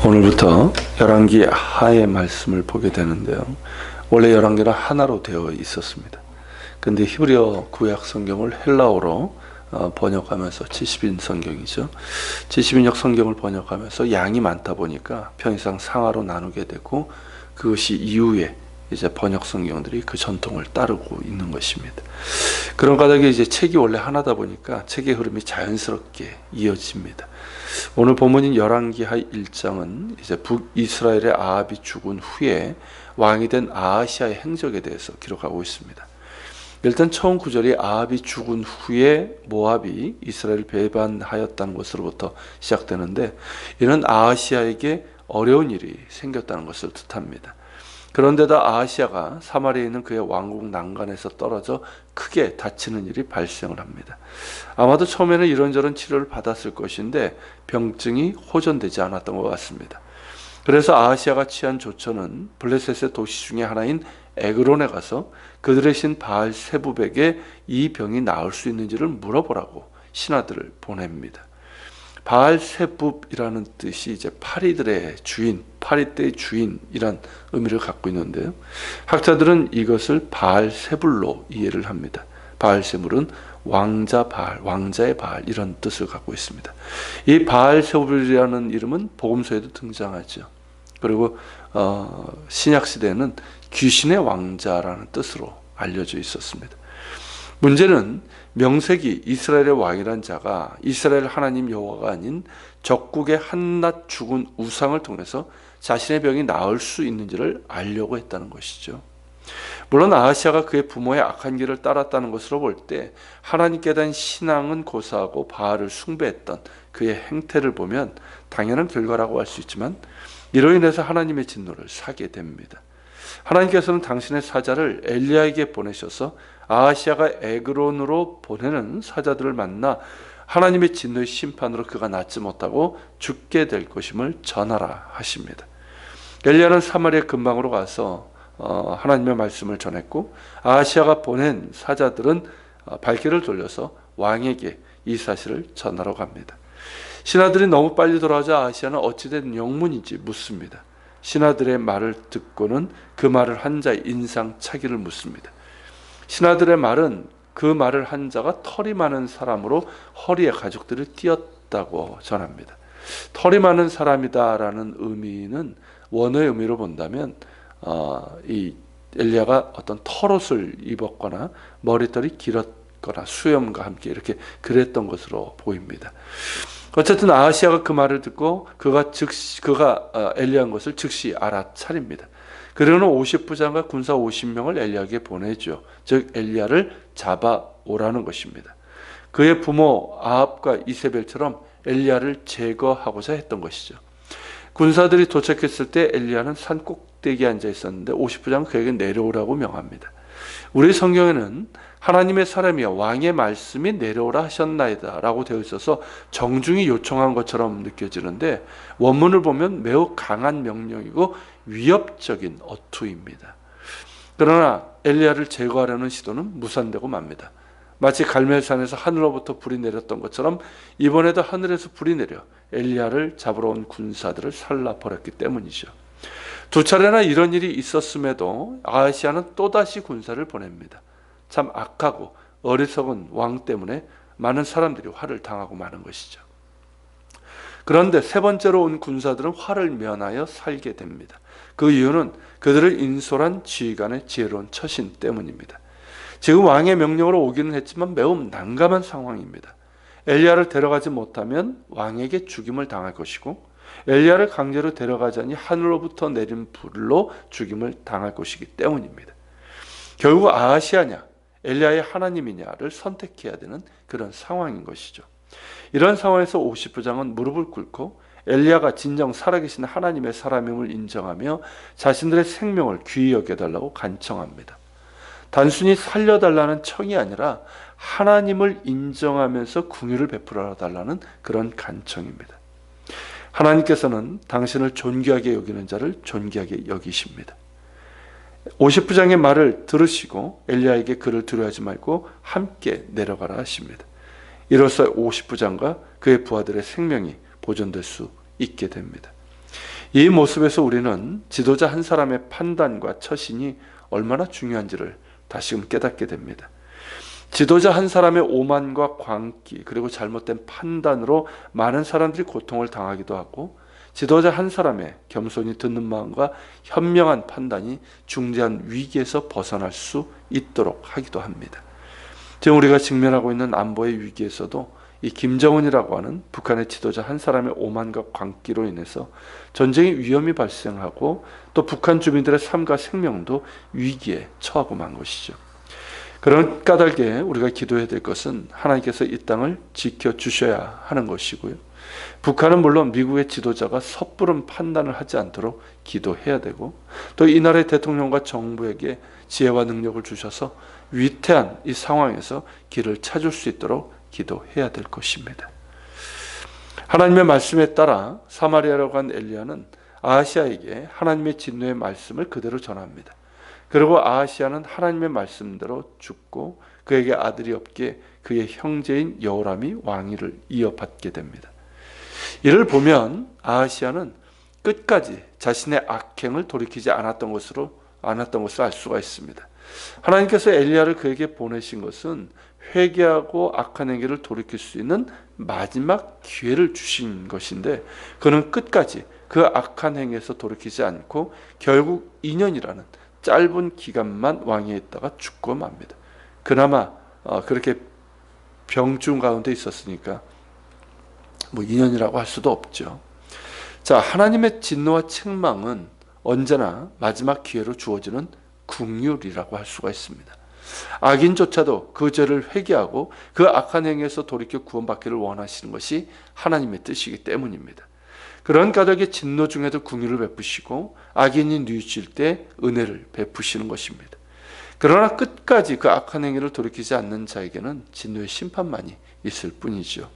오늘부터 열왕기 하의 말씀을 보게 되는데요. 원래 열왕기는 하나로 되어 있었습니다. 근데 히브리어 구약 성경을 헬라어로 번역하면서 70인 성경이죠. 70인역 성경을 번역하면서 양이 많다 보니까 편의상 상하로 나누게 되고, 그것이 이후에 이제 번역 성경들이 그 전통을 따르고 있는 것입니다. 그런 까닭에 이제 책이 원래 하나다 보니까 책의 흐름이 자연스럽게 이어집니다. 오늘 본문인 열왕기하 1장은 이제 북이스라엘의 아합이 죽은 후에 왕이 된 아하시아의 행적에 대해서 기록하고 있습니다. 일단 처음 구절이 아합이 죽은 후에 모압이 이스라엘을 배반하였다는 것으로부터 시작되는데, 이는 아하시아에게 어려운 일이 생겼다는 것을 뜻합니다. 그런데다 아하시아가 사마리아에 있는 그의 왕국 난간에서 떨어져 크게 다치는 일이 발생을 합니다. 아마도 처음에는 이런저런 치료를 받았을 것인데 병증이 호전되지 않았던 것 같습니다. 그래서 아하시아가 취한 조처는 블레셋의 도시 중에 하나인 에그론에 가서 그들의 신 바알 세붑에게 이 병이 나을 수 있는지를 물어보라고 신하들을 보냅니다. 바알 세붑이라는 뜻이 이제 파리들의 주인, 파리떼의 주인이란 의미를 갖고 있는데요. 학자들은 이것을 바알 세불로 이해를 합니다. 바알 세불은 왕자 바알, 왕자의 바알 이런 뜻을 갖고 있습니다. 이 바알 세불이라는 이름은 복음서에도 등장하죠. 그리고 신약 시대에는 귀신의 왕자라는 뜻으로 알려져 있었습니다. 문제는 명색이 이스라엘의 왕이란 자가 이스라엘 하나님 여호와가 아닌 적국의 한낱 죽은 우상을 통해서 자신의 병이 나을 수 있는지를 알려고 했다는 것이죠. 물론 아하시아가 그의 부모의 악한 길을 따랐다는 것으로 볼 때 하나님께 대한 신앙은 고사하고 바알을 숭배했던 그의 행태를 보면 당연한 결과라고 할 수 있지만, 이로 인해서 하나님의 진노를 사게 됩니다. 하나님께서는 당신의 사자를 엘리야에게 보내셔서 아하시아가 에그론으로 보내는 사자들을 만나 하나님의 진노의 심판으로 그가 낫지 못하고 죽게 될 것임을 전하라 하십니다. 엘리야는 사마리아 근방으로 가서 하나님의 말씀을 전했고, 아하시아가 보낸 사자들은 발길을 돌려서 왕에게 이 사실을 전하러 갑니다. 신하들이 너무 빨리 돌아오자 아하시아는 어찌된 영문인지 묻습니다. 신하들의 말을 듣고는 그 말을 한 자의 인상차기를 묻습니다. 신하들의 말은 그 말을 한 자가 털이 많은 사람으로 허리에 가죽들을 띄었다고 전합니다. 털이 많은 사람이다라는 의미는 원어의 의미로 본다면 이 엘리야가 어떤 털옷을 입었거나 머리털이 길었거나 수염과 함께 이렇게 그랬던 것으로 보입니다. 어쨌든 아하시아가 그 말을 듣고 그가 엘리야인 것을 즉시 알아차립니다. 그러는 50부장과 군사 50명을 엘리야에게 보내죠. 즉 엘리야를 잡아오라는 것입니다. 그의 부모 아합과 이세벨처럼 엘리야를 제거하고자 했던 것이죠. 군사들이 도착했을 때 엘리야는 산 꼭대기에 앉아 있었는데 50부장은 그에게 내려오라고 명합니다. 우리 성경에는 하나님의 사람이여 왕의 말씀이 내려오라 하셨나이다 라고 되어 있어서 정중히 요청한 것처럼 느껴지는데, 원문을 보면 매우 강한 명령이고 위협적인 어투입니다. 그러나 엘리야를 제거하려는 시도는 무산되고 맙니다. 마치 갈멜산에서 하늘로부터 불이 내렸던 것처럼 이번에도 하늘에서 불이 내려 엘리야를 잡으러 온 군사들을 살라버렸기 때문이죠. 두 차례나 이런 일이 있었음에도 아하시아는 또다시 군사를 보냅니다. 참 악하고 어리석은 왕 때문에 많은 사람들이 화를 당하고 마는 것이죠. 그런데 세 번째로 온 군사들은 화를 면하여 살게 됩니다. 그 이유는 그들을 인솔한 지휘관의 지혜로운 처신 때문입니다. 지금 왕의 명령으로 오기는 했지만 매우 난감한 상황입니다. 엘리야를 데려가지 못하면 왕에게 죽임을 당할 것이고, 엘리야를 강제로 데려가자니 하늘로부터 내린 불로 죽임을 당할 것이기 때문입니다. 결국 아하시아냐 엘리야의 하나님이냐를 선택해야 되는 그런 상황인 것이죠. 이런 상황에서 50부장은 무릎을 꿇고 엘리야가 진정 살아계신 하나님의 사람임을 인정하며 자신들의 생명을 귀히 여겨달라고 간청합니다. 단순히 살려달라는 청이 아니라 하나님을 인정하면서 궁유를 베풀어 달라는 그런 간청입니다. 하나님께서는 당신을 존귀하게 여기는 자를 존귀하게 여기십니다. 50부장의 말을 들으시고 엘리야에게 그를 두려워하지 말고 함께 내려가라 하십니다. 이로써 50부장과 그의 부하들의 생명이 보존될 수 있게 됩니다. 이 모습에서 우리는 지도자 한 사람의 판단과 처신이 얼마나 중요한지를 다시금 깨닫게 됩니다. 지도자 한 사람의 오만과 광기 그리고 잘못된 판단으로 많은 사람들이 고통을 당하기도 하고, 지도자 한 사람의 겸손히 듣는 마음과 현명한 판단이 중대한 위기에서 벗어날 수 있도록 하기도 합니다. 지금 우리가 직면하고 있는 안보의 위기에서도 이 김정은이라고 하는 북한의 지도자 한 사람의 오만과 광기로 인해서 전쟁의 위험이 발생하고, 또 북한 주민들의 삶과 생명도 위기에 처하고 만 것이죠. 그런 까닭에 우리가 기도해야 될 것은 하나님께서 이 땅을 지켜주셔야 하는 것이고요. 북한은 물론 미국의 지도자가 섣부른 판단을 하지 않도록 기도해야 되고, 또 이 나라의 대통령과 정부에게 지혜와 능력을 주셔서 위태한 이 상황에서 길을 찾을 수 있도록 기도해야 될 것입니다. 하나님의 말씀에 따라 사마리아라고 한 엘리야는 아하시아에게 하나님의 진노의 말씀을 그대로 전합니다. 그리고 아하시아는 하나님의 말씀대로 죽고 그에게 아들이 없기에 그의 형제인 여호람이 왕위를 이어받게 됩니다. 이를 보면 아하시아는 끝까지 자신의 악행을 돌이키지 않았던 것을 알 수가 있습니다. 하나님께서 엘리야를 그에게 보내신 것은 회개하고 악한 행위를 돌이킬 수 있는 마지막 기회를 주신 것인데, 그는 끝까지 그 악한 행위에서 돌이키지 않고 결국 2년이라는 짧은 기간만 왕위에 있다가 죽고 맙니다. 그나마 그렇게 병중 가운데 있었으니까 2년이라고 할 수도 없죠. 자, 하나님의 진노와 책망은 언제나 마지막 기회로 주어지는 긍휼이라고 할 수가 있습니다. 악인조차도 그 죄를 회개하고 그 악한 행위에서 돌이켜 구원받기를 원하시는 것이 하나님의 뜻이기 때문입니다. 그런 까닭에 진노 중에도 긍휼을 베푸시고 악인이 뉘우칠 때 은혜를 베푸시는 것입니다. 그러나 끝까지 그 악한 행위를 돌이키지 않는 자에게는 진노의 심판만이 있을 뿐이죠.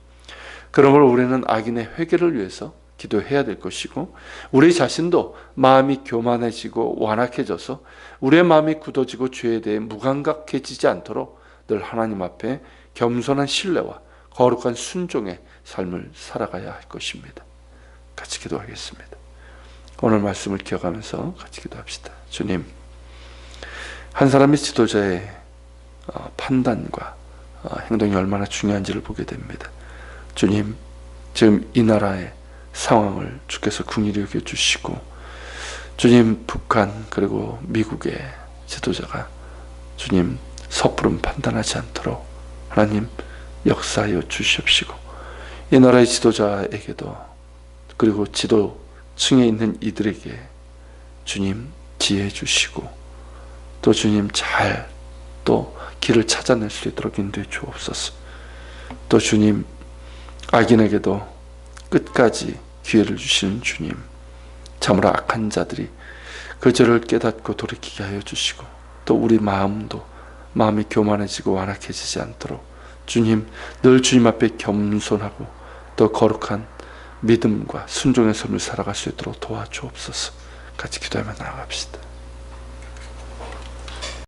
그러므로 우리는 악인의 회개를 위해서 기도해야 될 것이고, 우리 자신도 마음이 교만해지고 완악해져서 우리의 마음이 굳어지고 죄에 대해 무감각해지지 않도록 늘 하나님 앞에 겸손한 신뢰와 거룩한 순종의 삶을 살아가야 할 것입니다. 같이 기도하겠습니다. 오늘 말씀을 기억하면서 같이 기도합시다. 주님, 한 사람의 지도자의 판단과 행동이 얼마나 중요한지를 보게 됩니다. 주님, 지금 이 나라의 상황을 주께서 긍휼히 여겨주시고, 주님, 북한 그리고 미국의 지도자가 주님 섣부른 판단하지 않도록 하나님 역사하여 주시옵시고, 이 나라의 지도자에게도 그리고 지도층에 있는 이들에게 주님 지혜 주시고, 또 주님 잘 또 길을 찾아낼 수 있도록 인도해 주옵소서. 또 주님, 악인에게도 끝까지 기회를 주시는 주님, 참으로 악한 자들이 그 죄를 깨닫고 돌이키게 하여 주시고, 또 우리 마음이 교만해지고 완악해지지 않도록 주님, 늘 주님 앞에 겸손하고 또 거룩한 믿음과 순종의 삶을 살아갈 수 있도록 도와주옵소서. 같이 기도하며 나아갑시다.